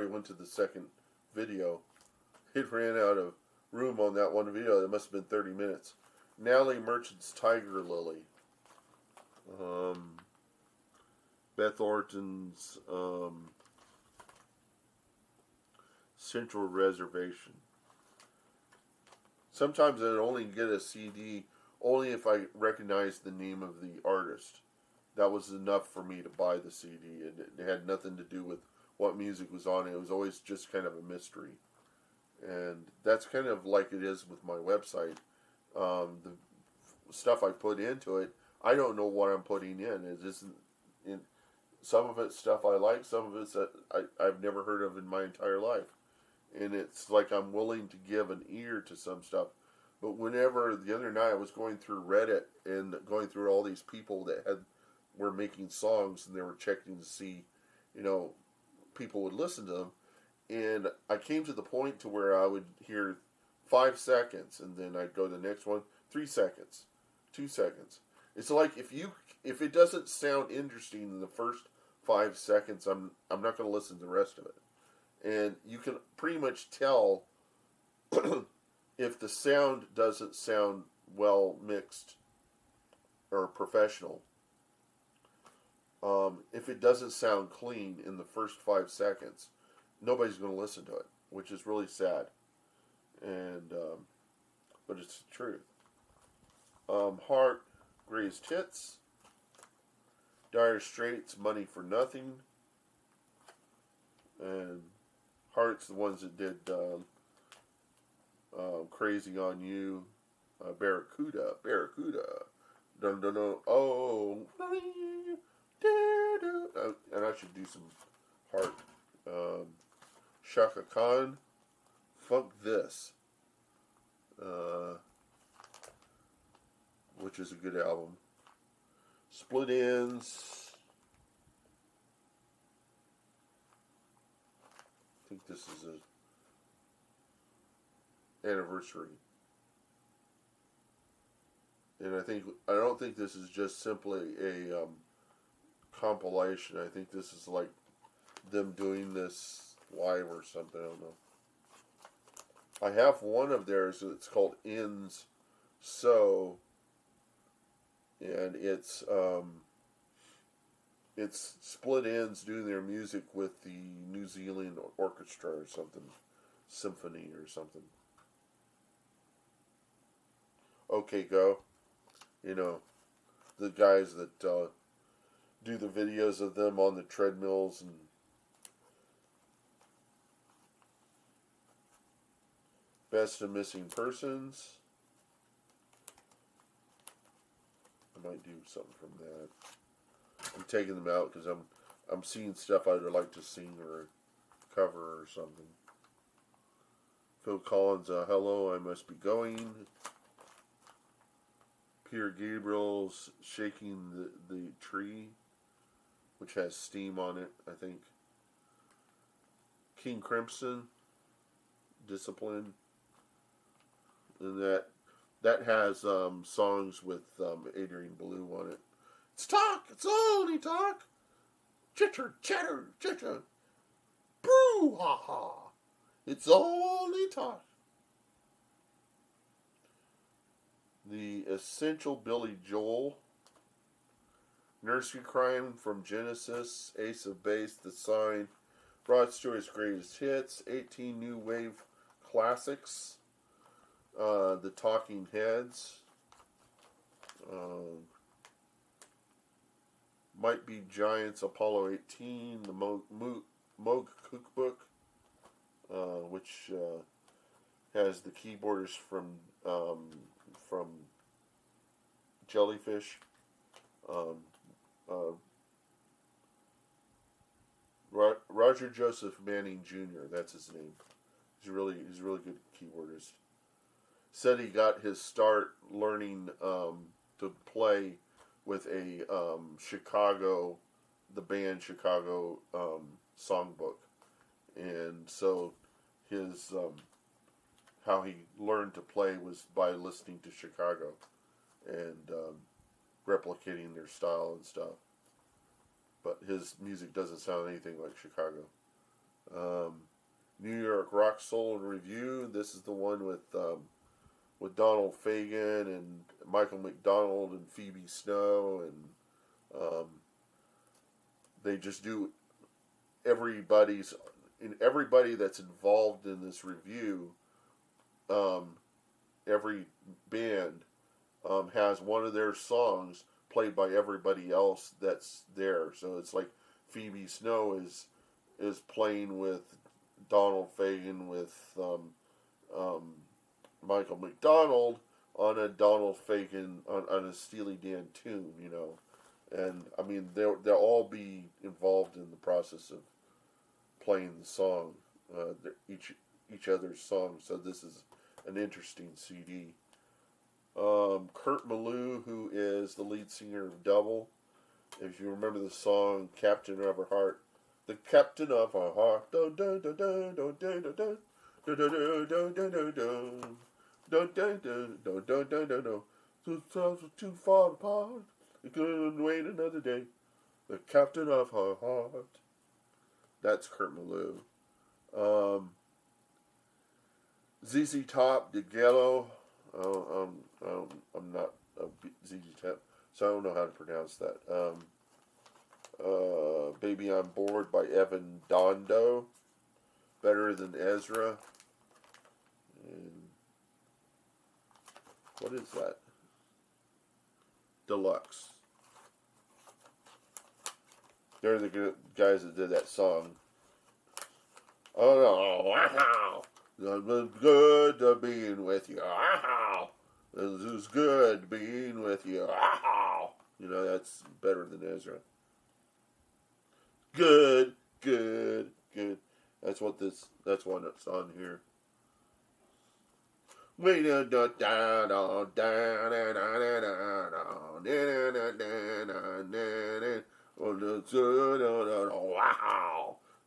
already went to the second video. It ran out of room on that one video. It must have been 30 minutes. Natalie Merchant's Tiger Lily. Beth Orton's Central Reservation. Sometimes I'd only get a CD only if I recognized the name of the artist. That was enough for me to buy the CD. It had nothing to do with what music was on it. It was always just kind of a mystery. And that's kind of like it is with my website. The stuff I put into it, I don't know what I'm putting in. It isn't. Some of it's stuff I like. Some of it's that I've never heard of in my entire life. And it's like I'm willing to give an ear to some stuff. But whenever the other night I was going through Reddit and going through all these people that were making songs and they were checking to see, people would listen to them. And I came to the point to where I would hear 5 seconds and then I'd go to the next one, 3 seconds, 2 seconds. It's like if it doesn't sound interesting in the first 5 seconds, I'm not going to listen to the rest of it. And you can pretty much tell if the sound doesn't sound well mixed or professional. If it doesn't sound clean in the first 5 seconds, nobody's going to listen to it, which is really sad. And but it's the truth. Heart, Greatest Hits. Dire Straits, Money for Nothing. And Heart's the ones that did Crazy on You. Barracuda. Dun dun dun. Oh. And I should do some Heart. Shaka Khan. Funk This. Which is a good album. Split Ends. I think this is a anniversary. And I don't think this is just simply a compilation. I think this is like them doing this live or something. I don't know. I have one of theirs. It's called Ends So, and it's Split Ends doing their music with the New Zealand orchestra or something, symphony or something. Okay, Go. The guys that do the videos of them on the treadmills and Best of Missing Persons. I might do something from that. I'm taking them out because I'm seeing stuff I would like to sing or cover or something. Phil Collins, Hello, I Must Be Going. Peter Gabriel's Shaking the Tree, which has Steam on it, I think. King Crimson, Discipline. And that has songs with Adrian Belew on it. It's talk! It's only talk! Chitter, chatter, chitter. Boo ha ha! It's only talk. The Essential Billy Joel. Nursery Crime from Genesis. Ace of Base, The Sign. Rod Stewart's Greatest Hits. 18 New Wave Classics. The Talking Heads. Might Be Giants, Apollo 18. The Moog Cookbook. Which has the keyboarders from Jellyfish. Roger Joseph Manning Jr. That's his name. He's a really good keyboardist. Said he got his start learning to play with a the band Chicago songbook, and so his how he learned to play was by listening to Chicago and replicating their style and stuff. But his music doesn't sound anything like Chicago. Um, New York Rock Soul and Review. This is the one with Donald Fagen and Michael McDonald and Phoebe Snow, and they just do everybody that's involved in this review. Every band has one of their songs played by everybody else that's there. So it's like Phoebe Snow is playing with Donald Fagen with Michael McDonald on a Donald Fagen on a Steely Dan tune, and I mean they'll all be involved in the process of playing the song, each other's song. So this is an interesting CD. Kurt Malou, who is the lead singer of Double, if you remember the song "Captain of Our Heart," the captain of our heart, dun dun dun dun dun dun dun dun. Dun dun dun dun dun dun dun. Dun dun dun dun dun dun dun dun. Two stars are too far apart. We couldn't wait another day. The captain of our heart. That's Kurt Malou. ZZ Top, De Gello. I'm not a ZZ Top, so I don't know how to pronounce that. Baby on Board by Evan Dondo. Better Than Ezra. And what is that? Deluxe. They're the good guys that did that song. Oh no! Wow! It was good being with you. Wow! It was good being with you. Wow! That's Better Than Ezra. Good. That's one that's on here. Wow!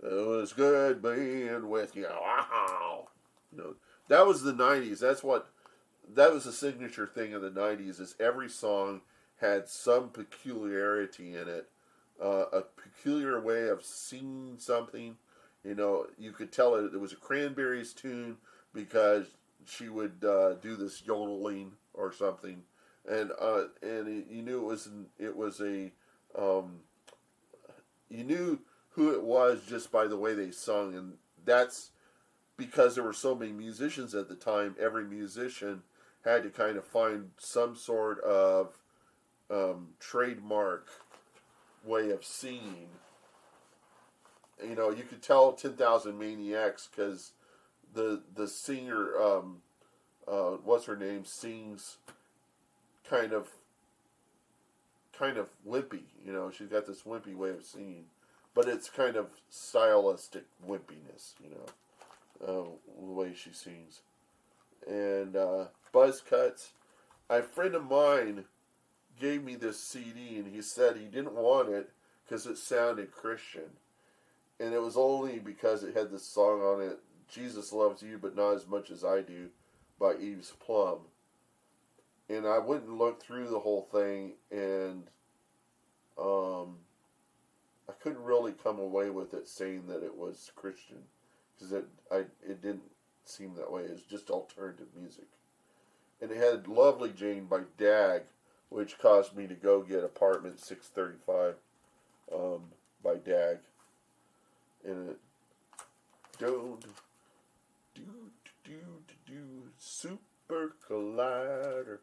It was good being with you. Wow! That was the '90s. That was a signature thing of the '90s. Is every song had some peculiarity in it, a peculiar way of singing something. You could tell it was a Cranberries tune because she would do this yodeling or something, and you knew it was a you knew who it was just by the way they sung, and that's because there were so many musicians at the time. Every musician had to kind of find some sort of trademark way of singing. You could tell 10,000 Maniacs because the singer, what's her name, sings kind of wimpy. She's got this wimpy way of singing, but it's kind of stylistic wimpiness. The way she sings. And Buzz Cuts. A friend of mine gave me this CD, and he said he didn't want it because it sounded Christian. And it was only because it had this song on it, Jesus Loves You But Not As Much As I Do, by Eves Plum. And I went and looked through the whole thing, and I couldn't really come away with it saying that it was Christian, because it didn't seem that way. It was just alternative music. And it had Lovely Jane by Dag, which caused me to go get Apartment 635 by Dag. And it Super Collider.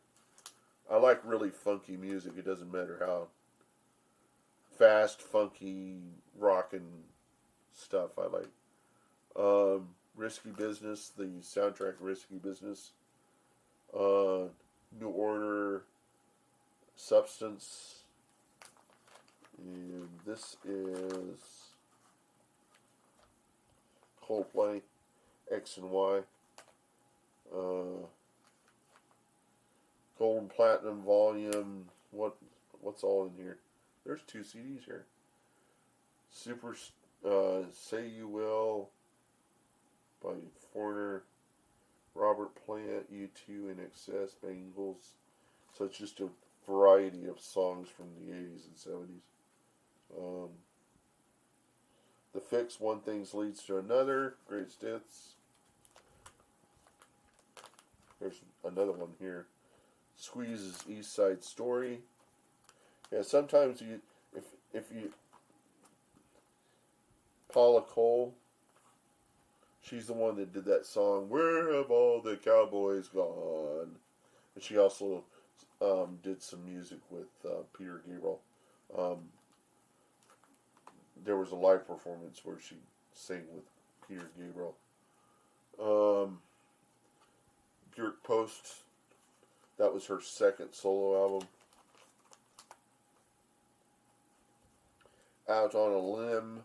I like really funky music. It doesn't matter how fast, funky, rockin' stuff I like. Risky Business, the soundtrack Risky Business. New Order, Substance. And this is Coldplay, X and Y. Gold and Platinum Volume. What's all in here? There's 2 CDs here. Super Say You Will by Foreigner, Robert Plant, U2, In Excess, Bangles. So it's just a variety of songs from the 80s and 70s. The Fix, One Thing Leads to Another, Greatest Hits. There's another one here. Squeeze's East Side Story. Yeah, sometimes if you Paula Cole, she's the one that did that song, Where Have All the Cowboys Gone? And she also did some music with Peter Gabriel. There was a live performance where she sang with Peter Gabriel. Björk Post, that was her second solo album. Out on a Limb,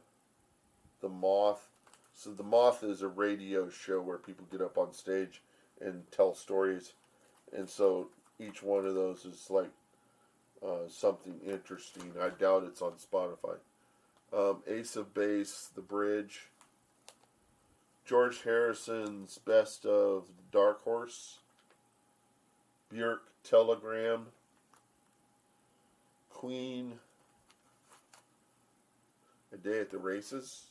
The Moth. So The Moth is a radio show where people get up on stage and tell stories. And so each one of those is like something interesting. I doubt it's on Spotify. Ace of Base, The Bridge. George Harrison's Best of Dark Horse. Björk, Telegram. Queen, A Day at the Races.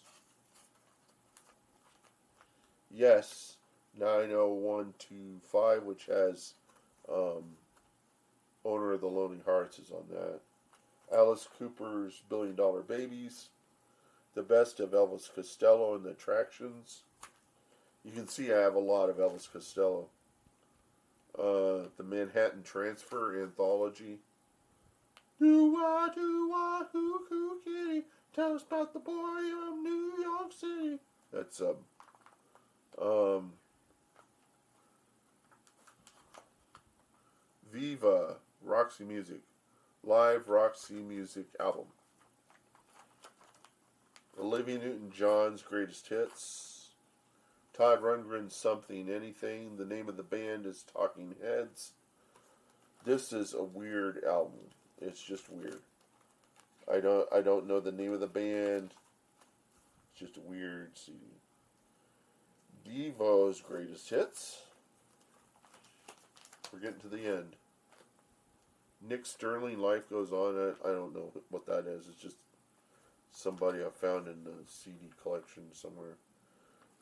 Yes, 90125, which has Owner of the Lonely Hearts is on that. Alice Cooper's $1 Billion Babies. The Best of Elvis Costello and the Attractions. You can see I have a lot of Elvis Costello. The Manhattan Transfer Anthology. Do-wah, hoo-hoo kitty. Tell us about the boy of New York City. That's Viva, Roxy Music. Live Roxy Music album. Olivia Newton-John's Greatest Hits. Todd Rundgren's Something Anything. The name of the band is Talking Heads. This is a weird album. It's just weird. I don't know the name of the band. It's just a weird CD. Devo's Greatest Hits. We're getting to the end. Nick Sterling, Life Goes On. I don't know what that is. It's just somebody I found in the CD collection somewhere.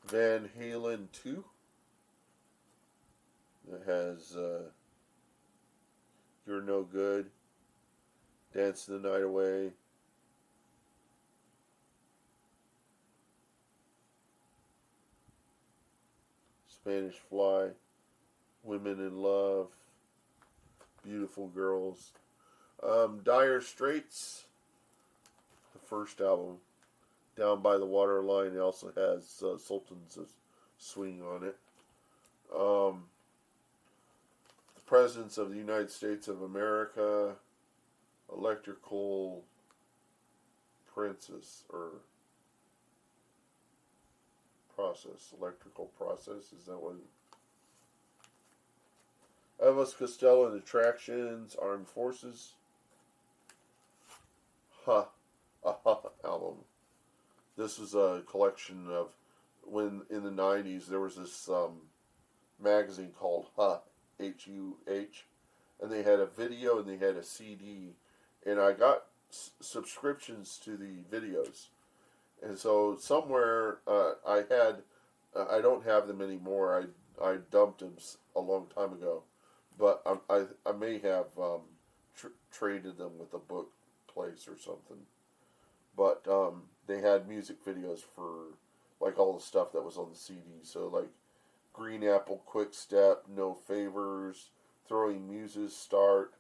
Van Halen 2. It has You're No Good. Dance the Night Away. Spanish Fly. Women in Love. Beautiful Girls. Dire Straits. The first album. Down by the Waterline. It also has Sultans of Swing on it. The Presidents of the United States of America. Electrical Princess, or Process. Electrical Process. Is that what? Elvis Costello and Attractions. Armed Forces. Album. This was a collection of, when in the 90s there was this magazine called H-U-H, and they had a video and they had a CD, and I got subscriptions to the videos, and so somewhere I don't have them anymore. I dumped them a long time ago, but I may have traded them with a book place or something. But they had music videos for like all the stuff that was on the CD. So like Green Apple, Quick Step, No Favors, Throwing Muses, Start,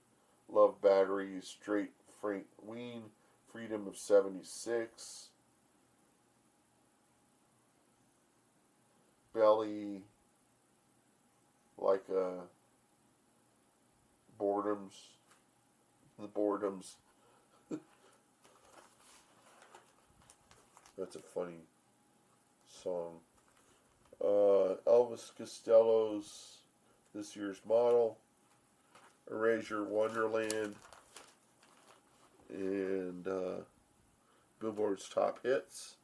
Love Battery, Straight Frank Ween, Freedom of 76, Belly, like Boredoms, the Boredoms. That's a funny song. Elvis Costello's This Year's Model, Erasure Wonderland, and Billboard's Top Hits,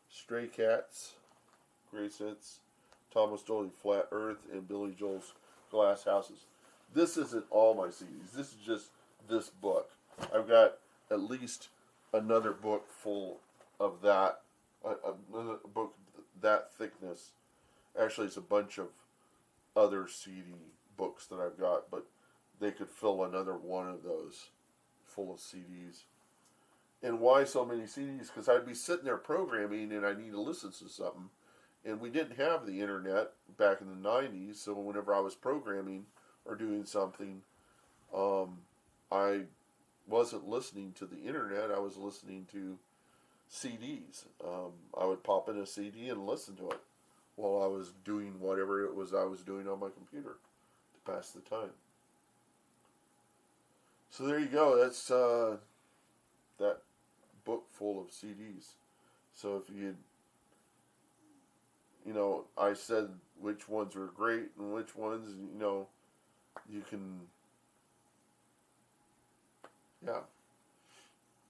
Stray Cats, Greatest Hits, Thomas Dolly Flat Earth, and Billy Joel's Glass Houses. This isn't all my CDs. This is just this book. I've got at least another book full of that, a book that thickness. Actually, it's a bunch of other CD books that I've got, but they could fill another one of those full of CDs. And why so many CDs? Because I'd be sitting there programming and I need to listen to something. And we didn't have the internet back in the 90s, so whenever I was programming or doing something, I wasn't listening to the internet, I was listening to CDs. I would pop in a CD and listen to it while I was doing whatever it was I was doing on my computer to pass the time. So there you go. That's that book full of CDs. So if I said which ones were great and which ones, you can, yeah,